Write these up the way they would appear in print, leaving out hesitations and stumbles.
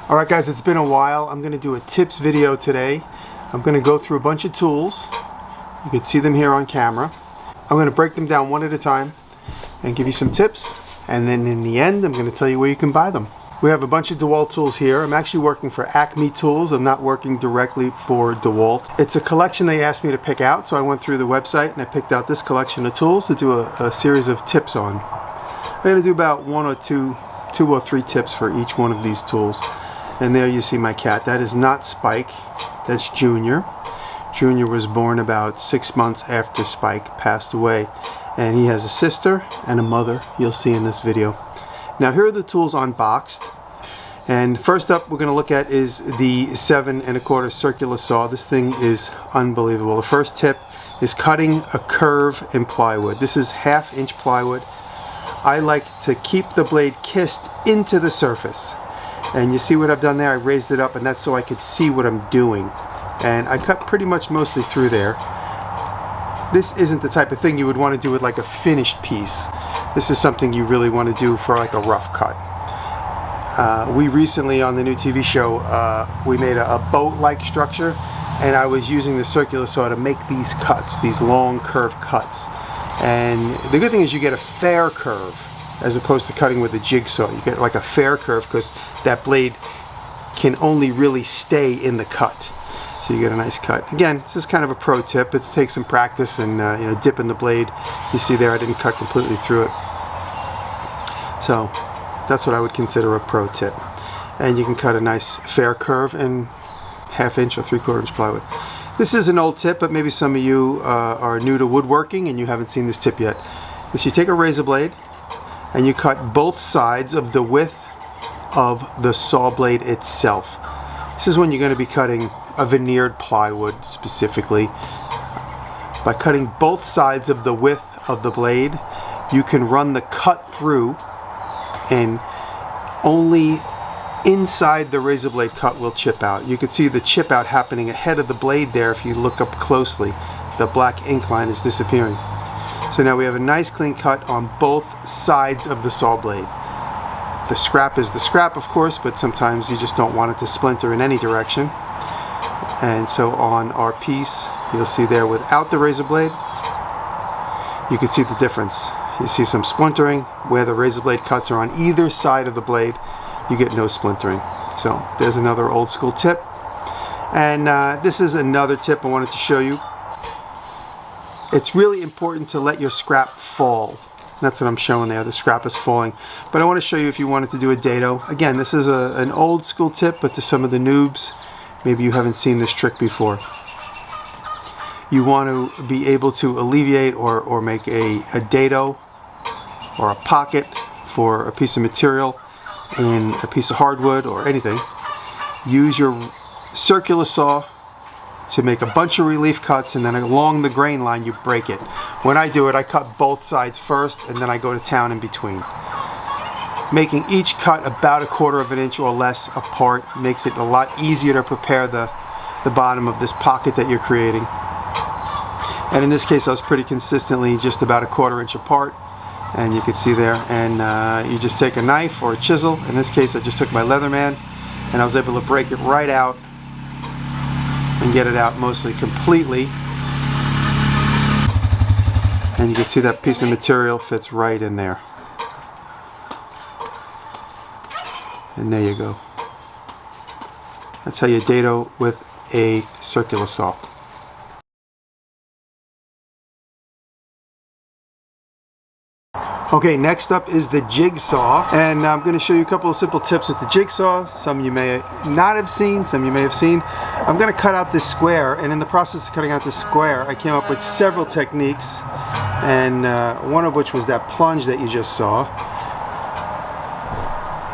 Alright guys, it's been a while. I'm going to do a tips video today. I'm going to go through a bunch of tools. You can see them here on camera. I'm going to break them down one at a time and give you some tips, and then in the end I'm going to tell you where you can buy them. We have a bunch of DeWalt tools here. I'm actually working for Acme Tools. I'm not working directly for DeWalt. It's a collection they asked me to pick out, so I went through the website and I picked out this collection of tools to do a series of tips on. I'm going to do about two or three tips for each one of these tools. And there you see my cat. That is not Spike, that's Junior. Junior was born about 6 months after Spike passed away, and he has a sister and a mother you'll see in this video. Now here are the tools unboxed, and first up we're going to look at is the 7 1/4 circular saw. This thing is unbelievable. The first tip is cutting a curve in plywood. This is 1/2 inch plywood. I like to keep the blade kissed into the surface. And you see what I've done there? I raised it up, and that's so I could see what I'm doing. And I cut pretty much mostly through there. This isn't the type of thing you would want to do with like a finished piece. This is something you really want to do for like a rough cut. We recently on the new TV show, we made a boat-like structure, and I was using the circular saw to make these cuts, these long curved cuts. And the good thing is you get a fair curve, as opposed to cutting with a jigsaw. You get like a fair curve because that blade can only really stay in the cut. So you get a nice cut. Again, this is kind of a pro tip. It takes some practice and dipping the blade. You see there I didn't cut completely through it. So that's what I would consider a pro tip. And you can cut a nice fair curve in 1/2 inch or 3/4 inch plywood. This is an old tip, but maybe some of you are new to woodworking and you haven't seen this tip yet. Is you take a razor blade and you cut both sides of the width of the saw blade itself. This is when you're going to be cutting a veneered plywood specifically. By cutting both sides of the width of the blade, you can run the cut through, and only inside the razor blade cut will chip out. You can see the chip out happening ahead of the blade there if you look up closely. The black ink line is disappearing. So now we have a nice clean cut on both sides of the saw blade. The scrap is the scrap, of course, but sometimes you just don't want it to splinter in any direction. And so on our piece, you'll see there without the razor blade, you can see the difference. You see some splintering. Where the razor blade cuts are on either side of the blade, you get no splintering. So there's another old school tip. And this is another tip I wanted to show you. It's really important to let your scrap fall. That's what I'm showing there. The scrap is falling. But I want to show you if you wanted to do a dado. Again, this is an old school tip, but to some of the noobs, maybe you haven't seen this trick before. You want to be able to alleviate or make a dado or a pocket for a piece of material in a piece of hardwood or anything. Use your circular saw to make a bunch of relief cuts, and then along the grain line you break it. When I do it, I cut both sides first, and then I go to town in between. Making each cut about 1/4 inch or less apart makes it a lot easier to prepare the bottom of this pocket that you're creating. And in this case I was pretty consistently just about 1/4 inch apart, and you can see there. And you just take a knife or a chisel. In this case I just took my Leatherman, and I was able to break it right out and get it out mostly completely. And you can see that piece of material fits right in there. And there you go. That's how you dado with a circular saw. Okay, next up is the jigsaw, and I'm going to show you a couple of simple tips with the jigsaw. Some you may not have seen, some you may have seen. I'm going to cut out this square, and in the process of cutting out this square, I came up with several techniques, and one of which was that plunge that you just saw.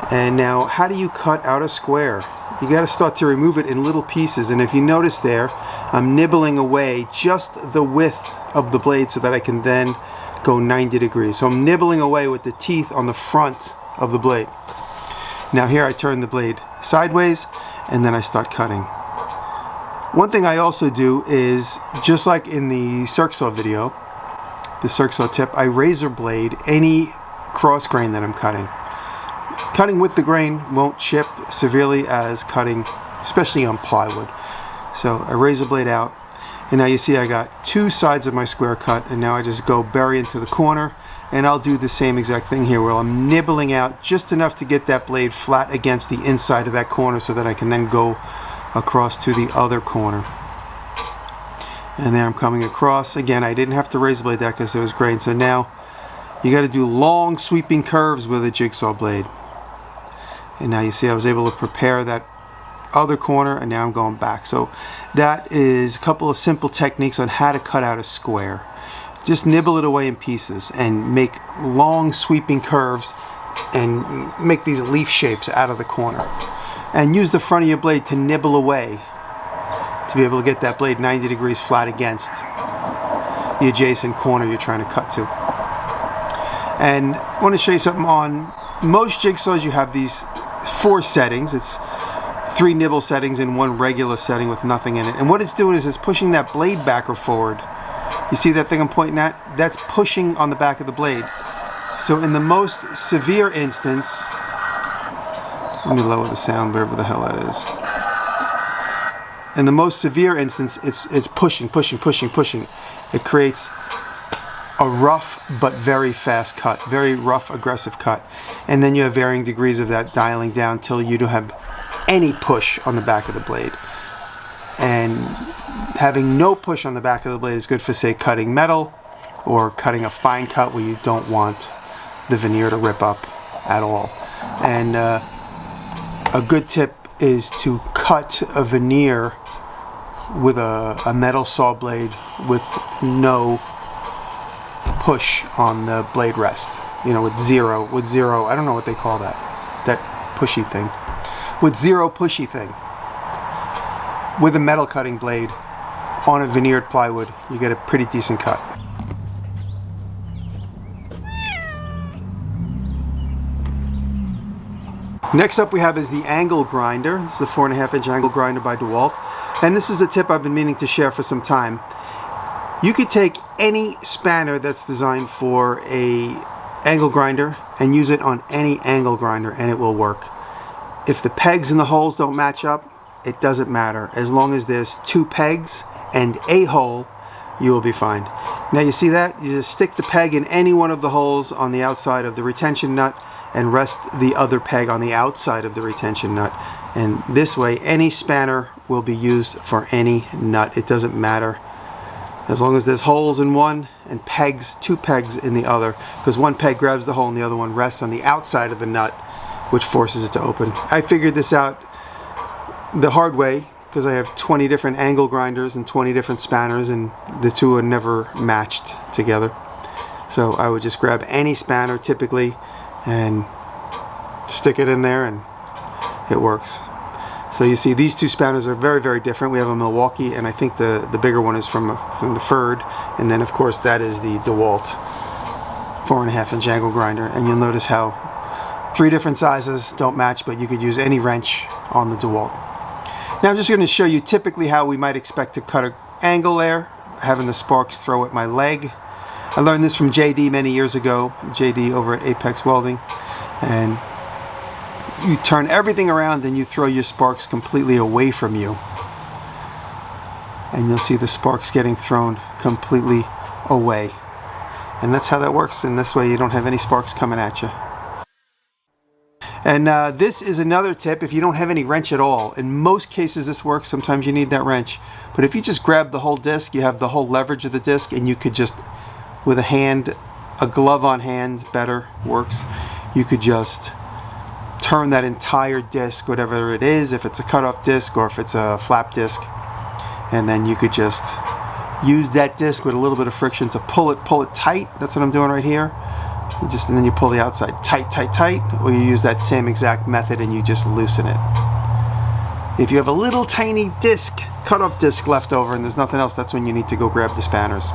And now, how do you cut out a square? You got to start to remove it in little pieces, and if you notice there, I'm nibbling away just the width of the blade so that I can then go 90 degrees. So I'm nibbling away with the teeth on the front of the blade. Now here I turn the blade sideways, and then I start cutting. One thing I also do is, just like in the Circ saw video, the Circ saw tip, I razor blade any cross grain that I'm cutting. Cutting with the grain won't chip severely as cutting, especially on plywood. So I raise the blade out, and now you see I got two sides of my square cut, and now I just go bury into the corner, and I'll do the same exact thing here where I'm nibbling out just enough to get that blade flat against the inside of that corner so that I can then go across to the other corner. And there I'm coming across. Again, I didn't have to raise the blade that because there was grain, so now you got to do long sweeping curves with a jigsaw blade. And now you see I was able to prepare that other corner, and now I'm going back. So that is a couple of simple techniques on how to cut out a square. Just nibble it away in pieces and make long sweeping curves and make these leaf shapes out of the corner. And use the front of your blade to nibble away to be able to get that blade 90 degrees flat against the adjacent corner you're trying to cut to. And I want to show you something. On most jigsaws you have these 4 settings. It's 3 nibble settings and 1 regular setting with nothing in it. And what it's doing is it's pushing that blade back or forward. You see that thing I'm pointing at? That's pushing on the back of the blade. So in the most severe instance, let me lower the sound wherever the hell that is. In the most severe instance, it's pushing. It creates a rough but very fast cut, very rough, aggressive cut. And then you have varying degrees of that dialing down till you don't have any push on the back of the blade. And having no push on the back of the blade is good for, say, cutting metal or cutting a fine cut where you don't want the veneer to rip up at all. And a good tip is to cut a veneer with a metal saw blade with no push on the blade rest. You know, with zero, I don't know what they call that pushy thing. With zero pushy thing. With a metal cutting blade on a veneered plywood, you get a pretty decent cut. Next up we have is the angle grinder. This is a 4.5 inch angle grinder by DeWalt. And this is a tip I've been meaning to share for some time. You could take any spanner that's designed for a angle grinder and use it on any angle grinder and it will work. If the pegs and the holes don't match up, it doesn't matter. As long as there's 2 pegs and a hole, you will be fine. Now you see that? You just stick the peg in any one of the holes on the outside of the retention nut and rest the other peg on the outside of the retention nut. And this way, any spanner will be used for any nut. It doesn't matter. As long as there's holes in one and pegs, 2 pegs in the other, because one peg grabs the hole and the other one rests on the outside of the nut, which forces it to open. I figured this out the hard way because I have 20 different angle grinders and 20 different spanners, and the 2 are never matched together. So I would just grab any spanner typically and stick it in there and it works. So you see these 2 spanners are very, very different. We have a Milwaukee, and I think the bigger one is from the Ferd, and then of course that is the DeWalt 4.5 inch angle grinder. And you'll notice how 3 different sizes don't match, but you could use any wrench on the DeWalt. Now I'm just going to show you typically how we might expect to cut an angle there, having the sparks throw at my leg. I learned this from JD many years ago, JD over at Apex Welding, and you turn everything around and you throw your sparks completely away from you. And you'll see the sparks getting thrown completely away. And that's how that works, and this way you don't have any sparks coming at you. And this is another tip if you don't have any wrench at all. In most cases this works, sometimes you need that wrench. But if you just grab the whole disc, you have the whole leverage of the disc, and you could just, with a hand, a glove on hand better works, you could just turn that entire disc, whatever it is, if it's a cutoff disc or if it's a flap disc, and then you could just use that disc with a little bit of friction to pull it tight. That's what I'm doing right here. And then you pull the outside tight, or you use that same exact method and you just loosen it. If you have a little tiny disc, cutoff disc left over and there's nothing else, that's when you need to go grab the spanners.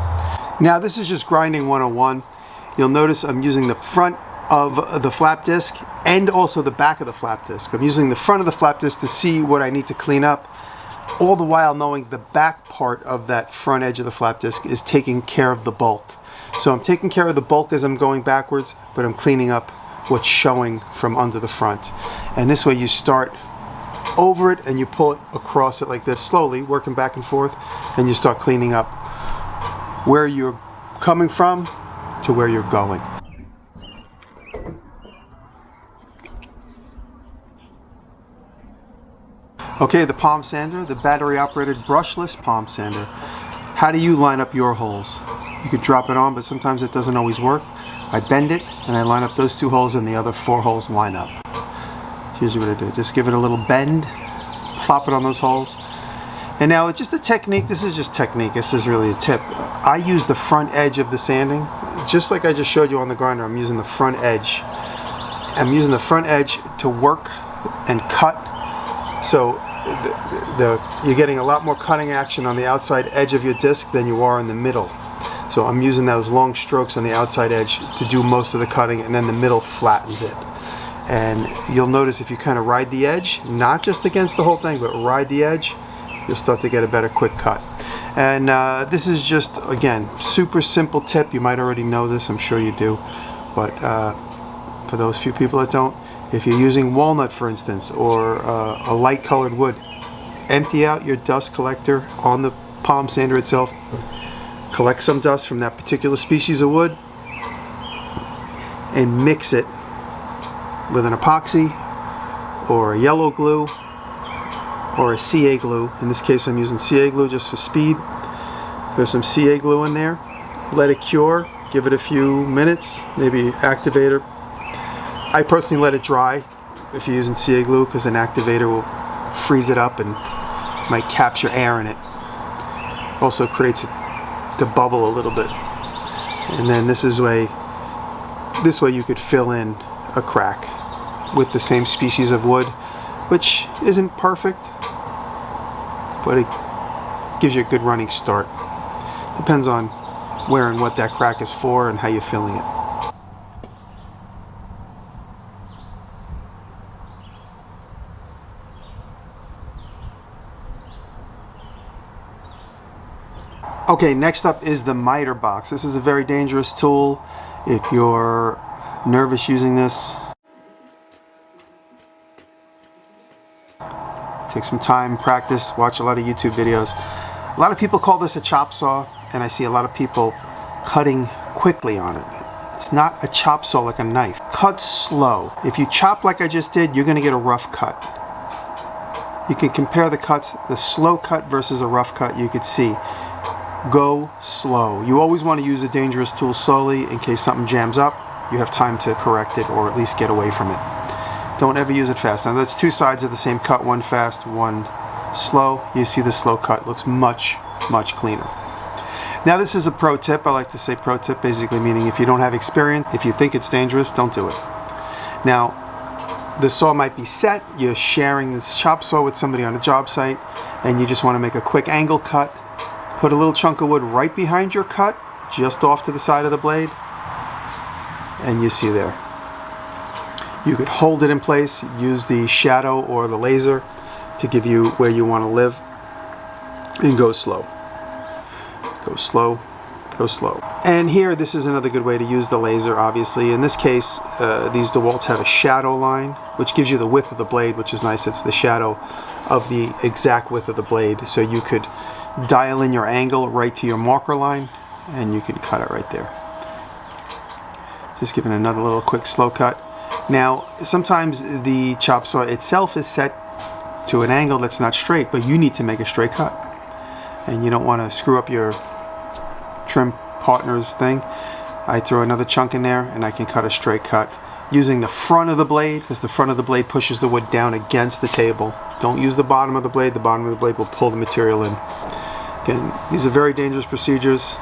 Now this is just grinding 101. You'll notice I'm using the front of the flap disc and also the back of the flap disc. I'm using the front of the flap disc to see what I need to clean up, all the while knowing the back part of that front edge of the flap disc is taking care of the bulk. So I'm taking care of the bulk as I'm going backwards, but I'm cleaning up what's showing from under the front. And this way you start over it and you pull it across it like this, slowly working back and forth, and you start cleaning up where you're coming from to where you're going. Okay, the palm sander, the battery operated brushless palm sander. How do you line up your holes? You could drop it on, but sometimes it doesn't always work. I bend it and I line up those 2 holes and the other 4 holes line up. Here's what I do. Just give it a little bend, plop it on those holes. And now it's just a technique. This is just technique. This is really a tip. I use the front edge of the sanding. Just like I just showed you on the grinder, I'm using the front edge. I'm using the front edge to work and cut. So you're getting a lot more cutting action on the outside edge of your disc than you are in the middle. So I'm using those long strokes on the outside edge to do most of the cutting, and then the middle flattens it. And you'll notice if you kind of ride the edge, not just against the whole thing, but ride the edge, you'll start to get a better quick cut. And this is just, again, super simple tip. You might already know this, I'm sure you do. But for those few people that don't, if you're using walnut, for instance, or a light colored wood, empty out your dust collector on the palm sander itself. Collect some dust from that particular species of wood and mix it with an epoxy or a yellow glue or a CA glue. In this case I'm using CA glue just for speed. There's some CA glue in there. Let it cure, give it a few minutes, maybe activator. I personally let it dry if you're using CA glue, because an activator will freeze it up and might capture air in it. Also creates it to bubble a little bit. And then this way you could fill in a crack with the same species of wood, which isn't perfect, but it gives you a good running start. Depends on where and what that crack is for and how you're filling it. Okay, next up is the miter box. This is a very dangerous tool if you're nervous using this. Take some time, practice, watch a lot of YouTube videos. A lot of people call this a chop saw, and I see a lot of people cutting quickly on it. It's not a chop saw like a knife. Cut slow. If you chop like I just did, you're gonna get a rough cut. You can compare the cuts, the slow cut versus a rough cut. You could see. Go slow. You always want to use a dangerous tool slowly in case something jams up. You have time to correct it or at least get away from it. Don't ever use it fast. Now that's 2 sides of the same cut, one fast, one slow. You see the slow cut looks much, much cleaner. Now this is a pro tip. I like to say pro tip, basically meaning if you don't have experience, if you think it's dangerous, don't do it. Now, the saw might be set, you're sharing this chop saw with somebody on a job site, and you just want to make a quick angle cut. Put a little chunk of wood right behind your cut, just off to the side of the blade, and you see there. You could hold it in place, use the shadow or the laser to give you where you want to live, and go slow. Go slow, go slow. And here, this is another good way to use the laser, obviously. In this case, these DeWalts have a shadow line, which gives you the width of the blade, which is nice. It's the shadow of the exact width of the blade, so you could dial in your angle right to your marker line and you can cut it right there. Just giving another little quick slow cut. Now sometimes the chop saw itself is set to an angle that's not straight, but you need to make a straight cut and you don't want to screw up your trim partner's thing. I throw another chunk in there and I can cut a straight cut using the front of the blade, because the front of the blade pushes the wood down against the table. Don't use the bottom of the blade. The bottom of the blade will pull the material in. Again, these are very dangerous procedures.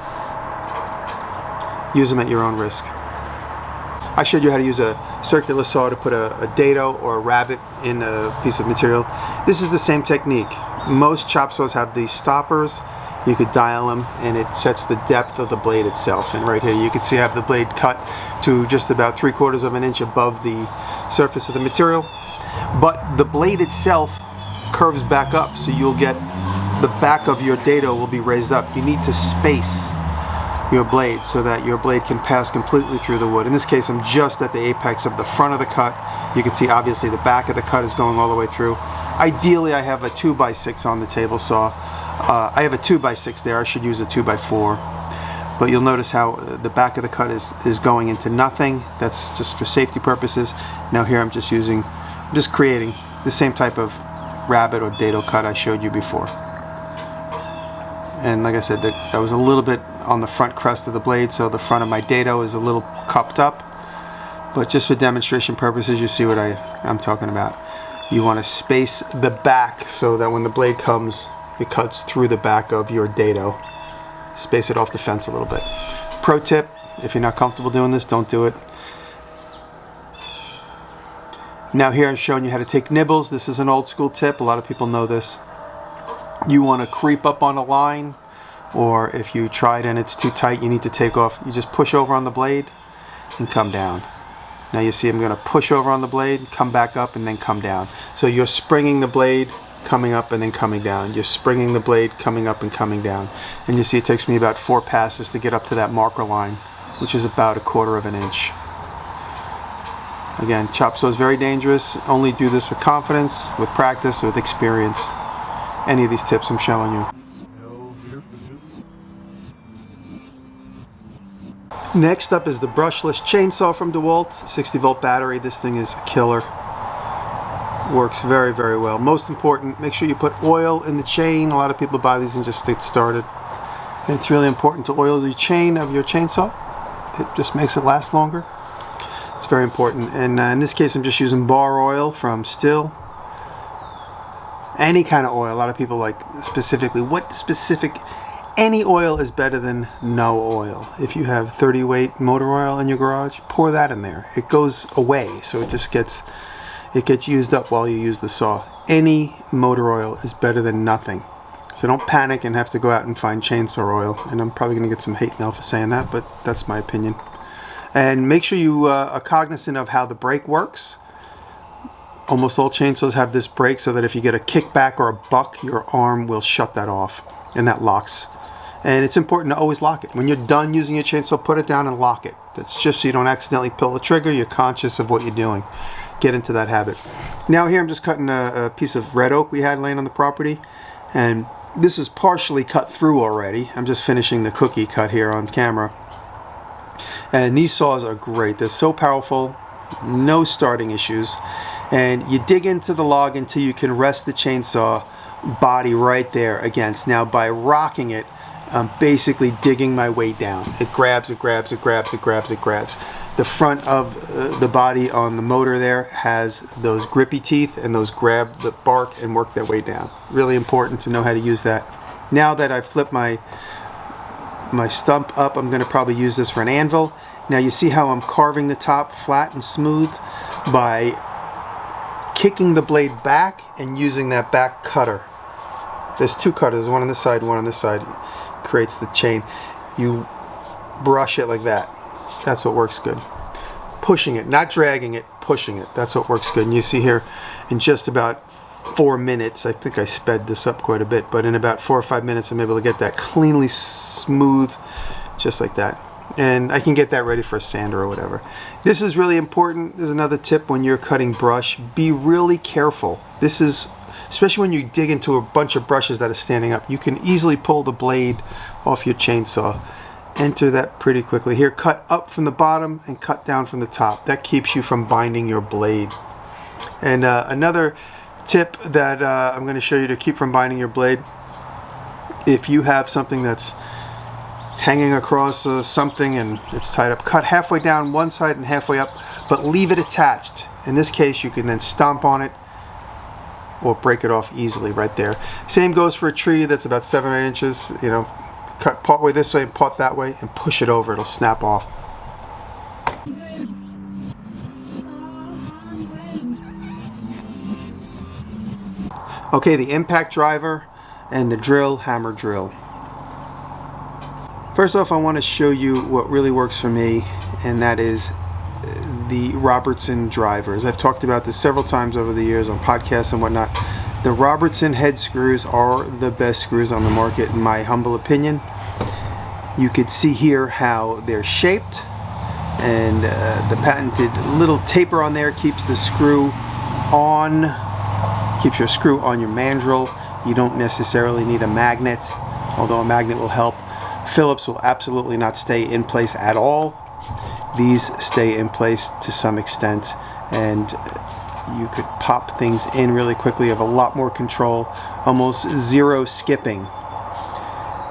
Use them at your own risk. I showed you how to use a circular saw to put a dado or a rabbit in a piece of material. This is the same technique. Most chop saws have these stoppers. You could dial them and it sets the depth of the blade itself. And right here you can see I have the blade cut to just about 3/4 of an inch above the surface of the material. But the blade itself curves back up, so you'll get the back of your dado will be raised up. You need to space your blade so that your blade can pass completely through the wood. In this case, I'm just at the apex of the front of the cut. You can see obviously the back of the cut is going all the way through. Ideally, I have a 2x6 on the table saw. I have a 2x6 there. I should use a 2x4. But you'll notice how the back of the cut is going into nothing. That's just for safety purposes. Now here I'm just creating the same type of rabbet or dado cut I showed you before. And like I said, that was a little bit on the front crest of the blade, so the front of my dado is a little cupped up. But just for demonstration purposes, you see what I'm talking about. You want to space the back so that when the blade comes, it cuts through the back of your dado. Space it off the fence a little bit. Pro tip, if you're not comfortable doing this, don't do it. Now here I'm showing you how to take nibbles. This is an old school tip. A lot of people know this. You want to creep up on a line, or if you tried and it's too tight, you need to take off. You just push over on the blade and come down. Now you see I'm going to push over on the blade, come back up, and then come down. So you're springing the blade, coming up and then coming down. You're springing the blade, coming up and coming down. And you see it takes me about 4 passes to get up to that marker line, which is about 1/4 of an inch. Again, chop saw is very dangerous. Only do this with confidence, with practice, with experience. Any of these tips I'm showing you. Next up is the brushless chainsaw from DeWalt, 60-volt battery. This thing is a killer. Works very, very well. Most important, make sure you put oil in the chain. A lot of people buy these and just get started. And it's really important to oil the chain of your chainsaw. It just makes it last longer. It's very important. And in this case, I'm just using bar oil from Still. Any kind of oil. A lot of people like specifically. Any oil is better than no oil. If you have 30 weight motor oil in your garage, pour that in there. It goes away, so it gets used up while you use the saw. Any motor oil is better than nothing. So don't panic and have to go out and find chainsaw oil. And I'm probably going to get some hate mail for saying that, but that's my opinion. And make sure you are cognizant of how the brake works. Almost all chainsaws have this brake so that if you get a kickback or a buck, your arm will shut that off, and that locks. And it's important to always lock it. When you're done using your chainsaw, put it down and lock it. That's just so you don't accidentally pull the trigger. You're conscious of what you're doing. Get into that habit. Now here I'm just cutting a piece of red oak we had laying on the property, and this is partially cut through already. I'm just finishing the cookie cut here on camera. And these saws are great. They're so powerful, no starting issues. And you dig into the log until you can rest the chainsaw body right there against. Now by rocking it, I'm basically digging my way down. It grabs, it grabs, it grabs, it grabs, it grabs. The front of the body on the motor there has those grippy teeth, and those grab the bark and work their way down. Really important to know how to use that. Now that I've flipped my stump up, I'm going to probably use this for an anvil. Now you see how I'm carving the top flat and smooth by kicking the blade back and using that back cutter. There's 2 cutters, one on this side, one on this side. Creates the chain. You brush it like that. That's what works good. Pushing it, not dragging it, pushing it. That's what works good. And you see here in just about 4 minutes, I think I sped this up quite a bit, but in about 4 or 5 minutes I'm able to get that cleanly smooth, just like that. And I can get that ready for a sander or whatever. This is really important. There's another tip when you're cutting brush. Be really careful. This is, especially when you dig into a bunch of brushes that are standing up, you can easily pull the blade off your chainsaw. Enter that pretty quickly. Here, cut up from the bottom and cut down from the top. That keeps you from binding your blade. And another tip that I'm going to show you to keep from binding your blade, if you have something that's hanging across something and it's tied up, cut halfway down one side and halfway up, but leave it attached. In this case, you can then stomp on it or break it off easily right there. Same goes for a tree that's about 7 or 8 inches. You know, cut part way this way and part that way and push it over. It'll snap off. Okay, the impact driver and the drill, hammer drill. First off, I want to show you what really works for me, and that is the Robertson drivers. I've talked about this several times over the years on podcasts and whatnot. The Robertson head screws are the best screws on the market, in my humble opinion. You could see here how they're shaped, and the patented little taper on there keeps the screw on, keeps your screw on your mandrel. You don't necessarily need a magnet, although a magnet will help. Phillips will absolutely not stay in place at all. These stay in place to some extent, and you could pop things in really quickly. You have a lot more control, almost zero skipping.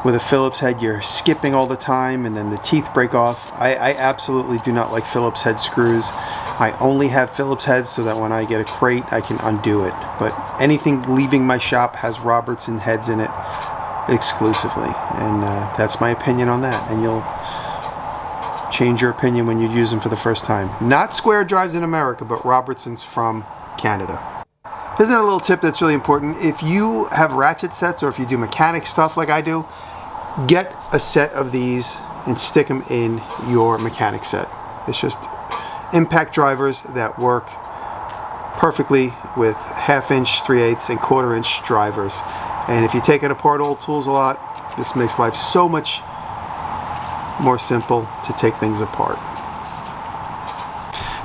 With a Phillips head, you're skipping all the time, and then the teeth break off. I absolutely do not like Phillips head screws. I only have Phillips heads so that when I get a crate, I can undo it. But anything leaving my shop has Robertson heads in it exclusively, and that's my opinion on that. And you'll change your opinion when you use them for the first time. Not square drives in America, but Robertsons from Canada. Here's another little tip that's really important. If you have ratchet sets, or if you do mechanic stuff like I do, get a set of these and stick them in your mechanic set. It's just impact drivers that work perfectly with 1/2 inch, 3/8, and 1/4 inch drivers. And if you take it apart old tools a lot, this makes life so much more simple to take things apart.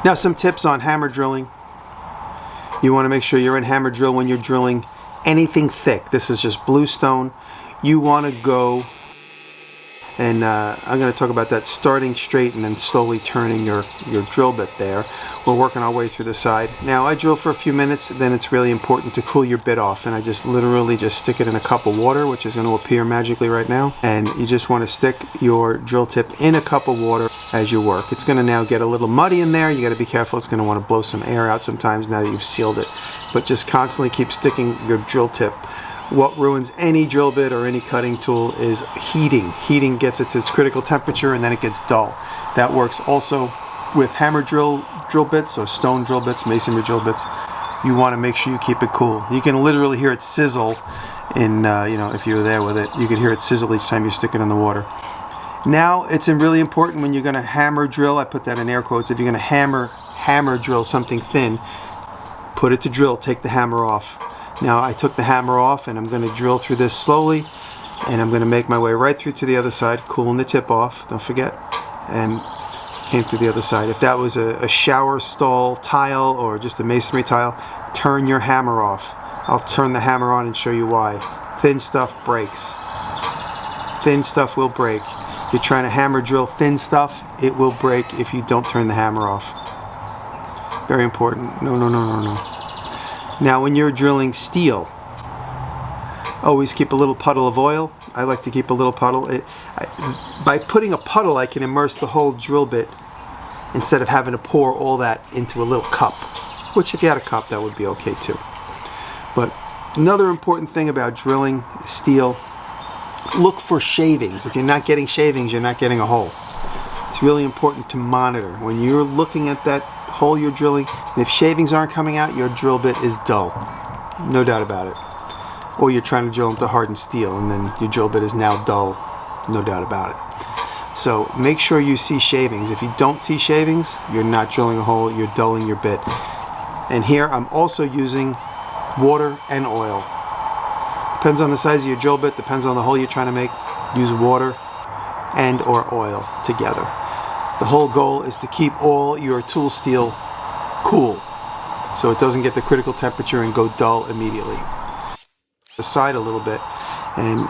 Now, some tips on hammer drilling. You want to make sure you're in hammer drill when you're drilling anything thick. This is just bluestone. You want to go, and I'm going to talk about that, starting straight and then slowly turning your drill bit there. We're working our way through the side. Now, I drill for a few minutes, then it's really important to cool your bit off, and I just literally just stick it in a cup of water, which is going to appear magically right now, and you just want to stick your drill tip in a cup of water as you work. It's going to now get a little muddy in there. You got to be careful. It's going to want to blow some air out sometimes now that you've sealed it, but just constantly keep sticking your drill tip. What ruins any drill bit or any cutting tool is heating. Heating gets it to its critical temperature, and then it gets dull. That works also with hammer drill bits or stone drill bits, masonry drill bits. You want to make sure you keep it cool. You can literally hear it sizzle in, you know, if you were there with it, you could hear it sizzle each time you stick it in the water. Now, it's really important when you're going to hammer drill, I put that in air quotes, if you're going to hammer drill something thin, put it to drill, take the hammer off. Now, I took the hammer off, and I'm going to drill through this slowly, and I'm going to make my way right through to the other side, cooling the tip off, don't forget, and came through the other side. If that was a shower stall tile or just a masonry tile, turn your hammer off. I'll turn the hammer on and show you why. Thin stuff breaks. Thin stuff will break. If you're trying to hammer drill thin stuff, it will break if you don't turn the hammer off. Very important. No. Now, when you're drilling steel, always keep a little puddle of oil. I like to keep a little puddle. By putting a puddle, I can immerse the whole drill bit instead of having to pour all that into a little cup, which if you had a cup, that would be okay too. But another important thing about drilling steel, look for shavings. If you're not getting shavings, you're not getting a hole. It's really important to monitor. When you're looking at that hole you're drilling, and if shavings aren't coming out, your drill bit is dull. No doubt about it. Or you're trying to drill into hardened steel, and then your drill bit is now dull. No doubt about it. So make sure you see shavings. If you don't see shavings, you're not drilling a hole, you're dulling your bit. And here I'm also using water and oil. Depends on the size of your drill bit, depends on the hole you're trying to make. Use water and or oil together. The whole goal is to keep all your tool steel cool, so it doesn't get the critical temperature and go dull immediately. The side a little bit, and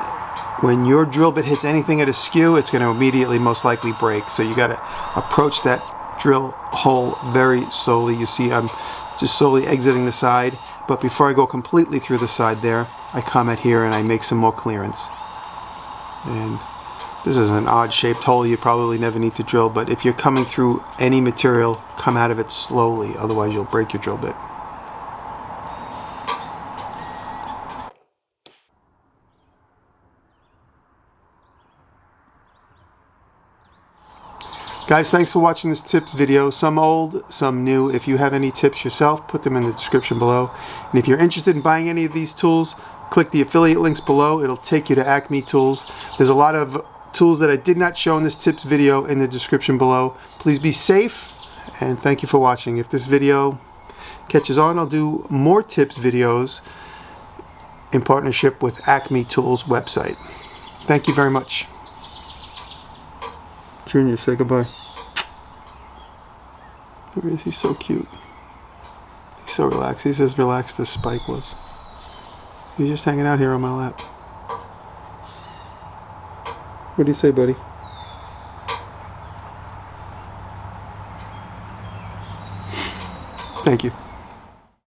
when your drill bit hits anything at a skew, it's going to immediately most likely break. So you got to approach that drill hole very slowly. You see I'm just slowly exiting the side, but before I go completely through the side there, I come at here and I make some more clearance. And this is an odd shaped hole you probably never need to drill, but if you're coming through any material, come out of it slowly, otherwise you'll break your drill bit. Guys, thanks for watching this tips video. Some old, some new. If you have any tips yourself, put them in the description below. And if you're interested in buying any of these tools, click the affiliate links below. It'll take you to Acme Tools. There's a lot of tools that I did not show in this tips video in the description below. Please be safe, and thank you for watching. If this video catches on, I'll do more tips videos in partnership with Acme Tools website. Thank you very much. Junior, say goodbye. There he is. He's so cute. He's so relaxed. He's as relaxed as Spike was. He's just hanging out here on my lap. What do you say, buddy? Thank you.